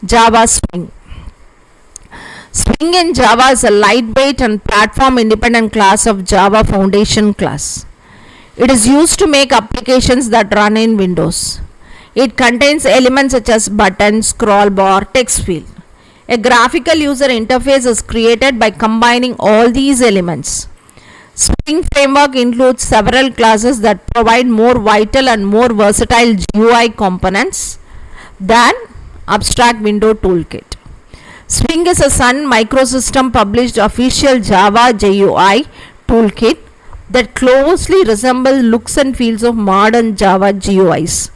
Java Swing. Swing in Java is a lightweight and platform independent class of Java Foundation class. It is used to make applications that run in Windows. It contains elements such as button, scroll bar, text field. A graphical user interface is created by combining all these elements. Swing framework includes several classes that provide more vital and more versatile GUI components than Abstract Window Toolkit. Swing is a Sun Microsystem published official Java GUI toolkit that closely resembles looks and feels of modern Java GUIs.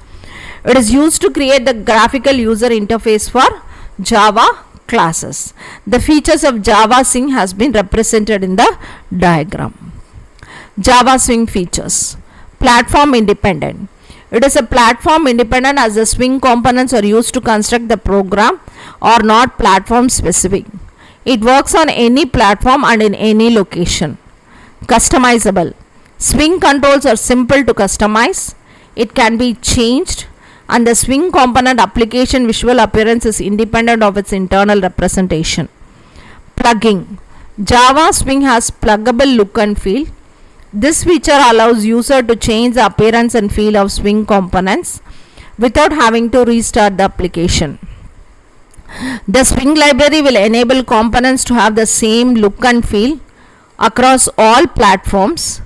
It is used to create the graphical user interface for Java classes. The features of Java Swing has been represented in the diagram. Java Swing features. Platform independent. It is a platform independent as the Swing components are used to construct the program or not platform specific. It works on any platform and in any location. Customizable. Swing controls are simple to customize. It can be changed and the Swing component application visual appearance is independent of its internal representation. Plugging. Java Swing has pluggable look and feel. This feature allows user to change the appearance and feel of Swing components without having to restart the application. The Swing library will enable components to have the same look and feel across all platforms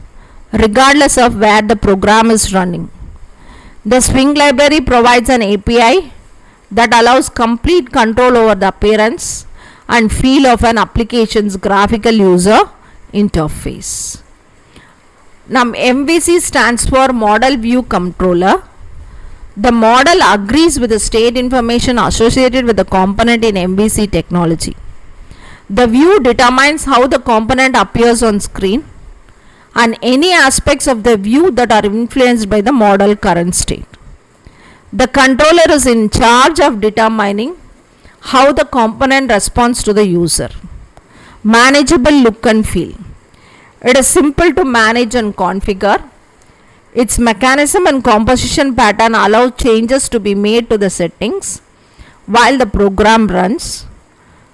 regardless of where the program is running. The Swing library provides an API that allows complete control over the appearance and feel of an application's graphical user interface. Now MVC stands for Model View Controller. The model agrees with the state information associated with the component in MVC technology. The view determines how the component appears on screen and any aspects of the view that are influenced by the model current state. The controller is in charge of determining how the component responds to the user. Manageable look and feel. It is simple to manage and configure. Its mechanism and composition pattern allow changes to be made to the settings while the program runs.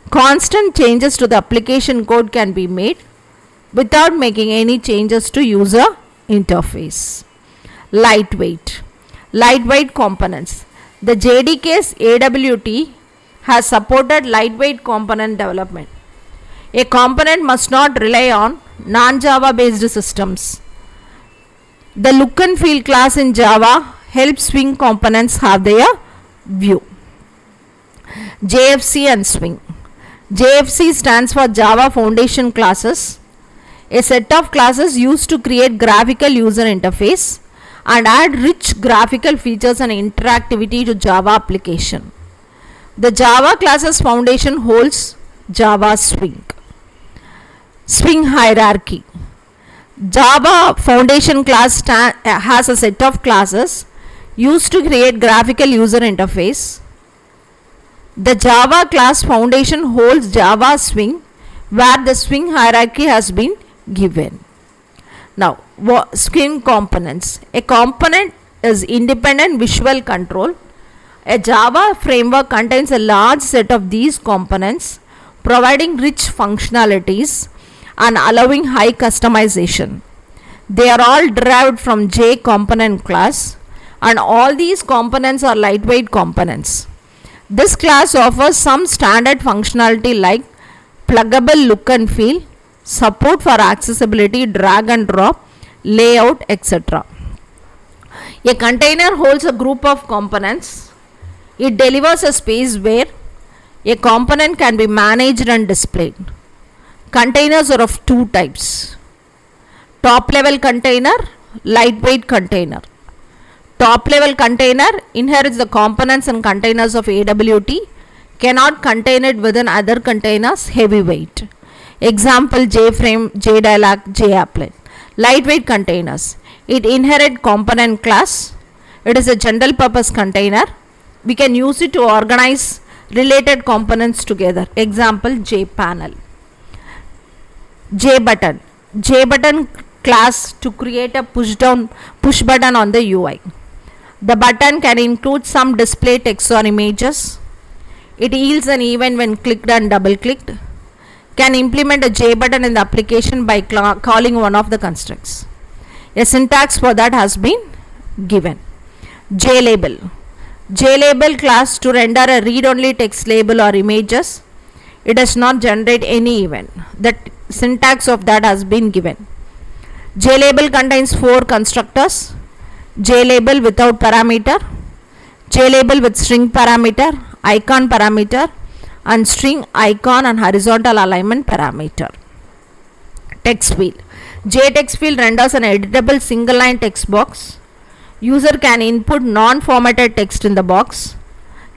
Constant changes to the application code can be made without making any changes to user interface. Lightweight. Lightweight components. The JDK's AWT has supported lightweight component development. A component must not rely on non-Java based systems. The look and feel class in Java helps Swing components have their view. JFC and Swing. JFC stands for Java Foundation Classes, a set of classes used to create graphical user interface and add rich graphical features and interactivity to Java application. The Java classes foundation holds Java Swing. Swing hierarchy. Java Foundation class has a set of classes used to create graphical user interface. The Java class foundation holds Java Swing where the Swing hierarchy has been given. Now, Swing components. A component is independent visual control. A Java framework contains a large set of these components providing rich functionalities and allowing high customization. They are all derived from J component class and all these components are lightweight components. This class offers some standard functionality like pluggable look and feel, support for accessibility, drag and drop, layout, etc. A container holds a group of components. It delivers a space where a component can be managed and displayed. Containers are of two types. Top level container, lightweight container. Top level container inherits the components and containers of AWT, cannot contain it within other containers, heavyweight. Example JFrame, JDialog, JApplet. Lightweight containers. It inherits component class. It is a general purpose container. We can use it to organize related components together. Example JPanel. JButton. JButton class to create a push button on the UI. The button can include some display text or images. It yields an event when clicked and double clicked. Can implement a J button in the application by calling one of the constructs. A syntax for that has been given. JLabel. JLabel class to render a read-only text label or images. It does not generate any event. The syntax of that has been given. JLabel contains 4 constructors. JLabel without parameter, JLabel with string parameter, icon parameter, and string icon and horizontal alignment parameter. Text field. JText field renders an editable single line text box. User can input non-formatted text in the box.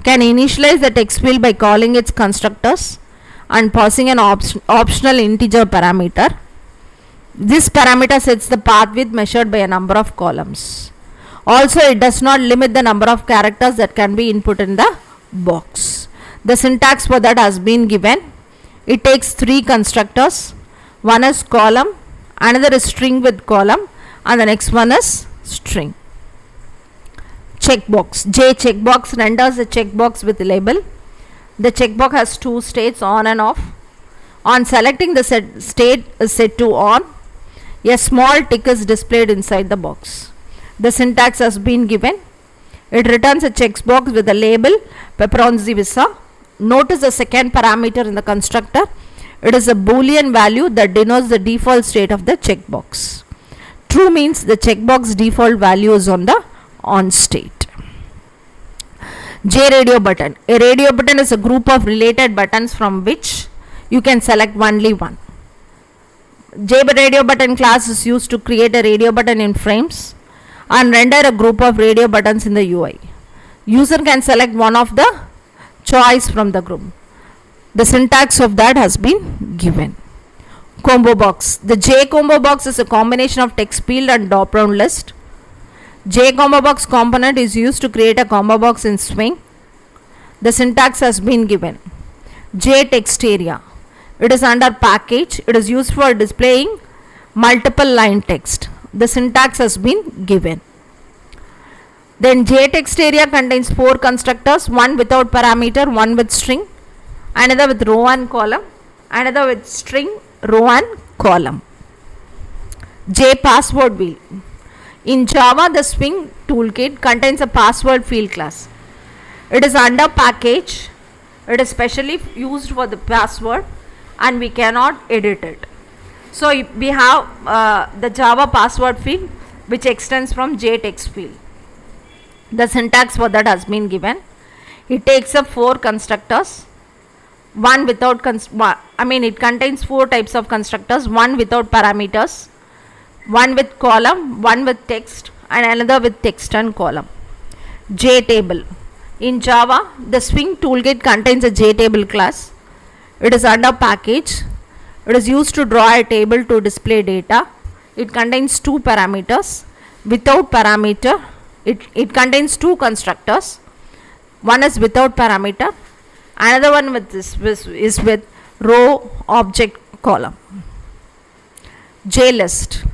Can initialize the text field by calling its constructors and passing an optional integer parameter. This parameter sets the path width measured by a number of columns. Also, it does not limit the number of characters that can be input in the box. The syntax for that has been given. It takes 3 constructors. One is column, another is string with column, and the next one is string. Checkbox. J checkbox renders a checkbox with label. The checkbox has 2 states, on and off. On selecting the state is set to on. A small tick is displayed inside the box. The syntax has been given. It returns a checkbox with a label pepperonzi visa. Notice the second parameter in the constructor. It is a boolean value that denotes the default state of the checkbox. True means the checkbox default value is on the on state. J radio button. A radio button is a group of related buttons from which you can select only one. J radio button class is used to create a radio button in frames and render a group of radio buttons in the UI. User can select one of the choice from the group. The syntax of that has been given. Combo box. The J combo box is a combination of text field and drop-down list. J combo box component is used to create a combo box in Swing. The syntax has been given. J text area. It is under package. It is used for displaying multiple line text. The syntax has been given. Then J text area contains 4 constructors, one without parameter, one with string, another with row and column, another with string, row and column. J password wheel. In Java, the Swing toolkit contains a password field class. It is under package. It is specially used for the password and we cannot edit it. So we have the Java password field which extends from JText field. The syntax for that has been given. It takes up 4 constructors. One without it contains 4 types of constructors, one without parameters, one with column, one with text, and another with text and column. JTable. In Java, the Swing toolkit contains a JTable class. It is under package. It is used to draw a table to display data. It contains 2 parameters. Without parameter, it contains 2 constructors. One is without parameter. Another one with this is with row, object, column. JList.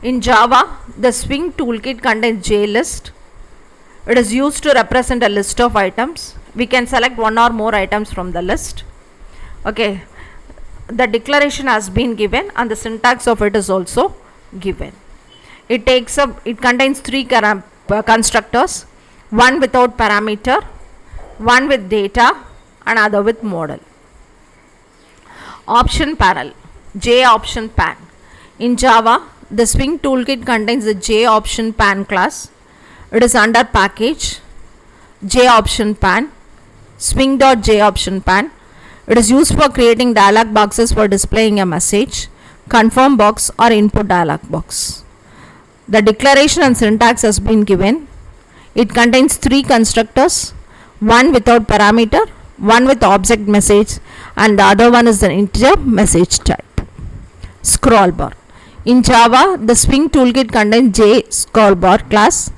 In Java, the Swing toolkit contains JList. It is used to represent a list of items. We can select one or more items from the list. Okay. The declaration has been given and the syntax of it is also given. It contains 3 constructors, one without parameter, one with data, and other with model. Option panel. J option pan. In Java, the Swing toolkit contains the J option pan class. It is under package, J option pan, swing.j option pan. It is used for creating dialog boxes for displaying a message, confirm box, or input dialog box. The declaration and syntax has been given. It contains 3 constructors, one without parameter, one with object message, and the other one is an integer message type. Scroll bar. In Java, the Swing toolkit contains J scroll bar class.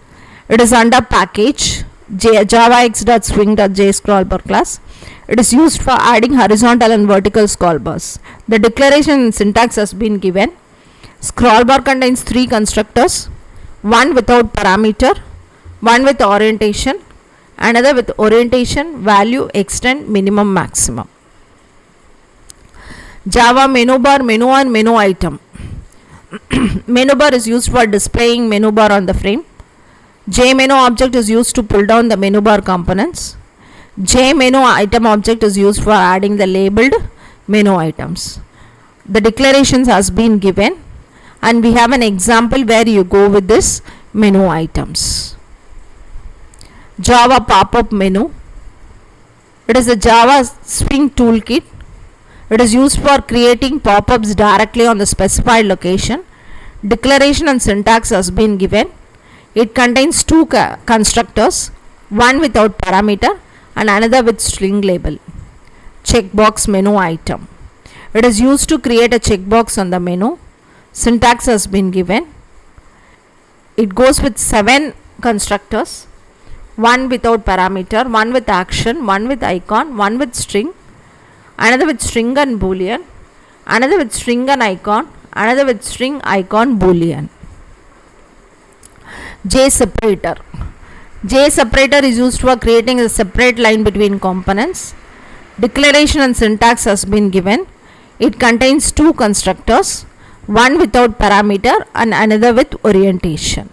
It is under package, javax.swing.j scroll bar class. It is used for adding horizontal and vertical scroll bars. The declaration and syntax has been given. Scroll bar contains 3 constructors, one without parameter, one with orientation, another with orientation, value, extend, minimum, maximum. Java menu bar, menu and menu item. Menu bar is used for displaying menu bar on the frame. JMenu object is used to pull down the menu bar components. JMenu item object is used for adding the labeled menu items. The declarations has been given, and we have an example where you go with this menu items. Java pop-up menu. It is a Java Swing toolkit. It is used for creating pop-ups directly on the specified location. Declaration and syntax has been given. It contains two constructors, one without parameter and another with string label. Checkbox menu item. It is used to create a checkbox on the menu. Syntax has been given. It goes with 7 constructors, one without parameter, one with action, one with icon, one with string, another with string and boolean, another with string and icon, another with string, icon, boolean. J separator. J separator is used for creating a separate line between components. Declaration and syntax has been given. It contains two constructors, one without parameter and another with orientation.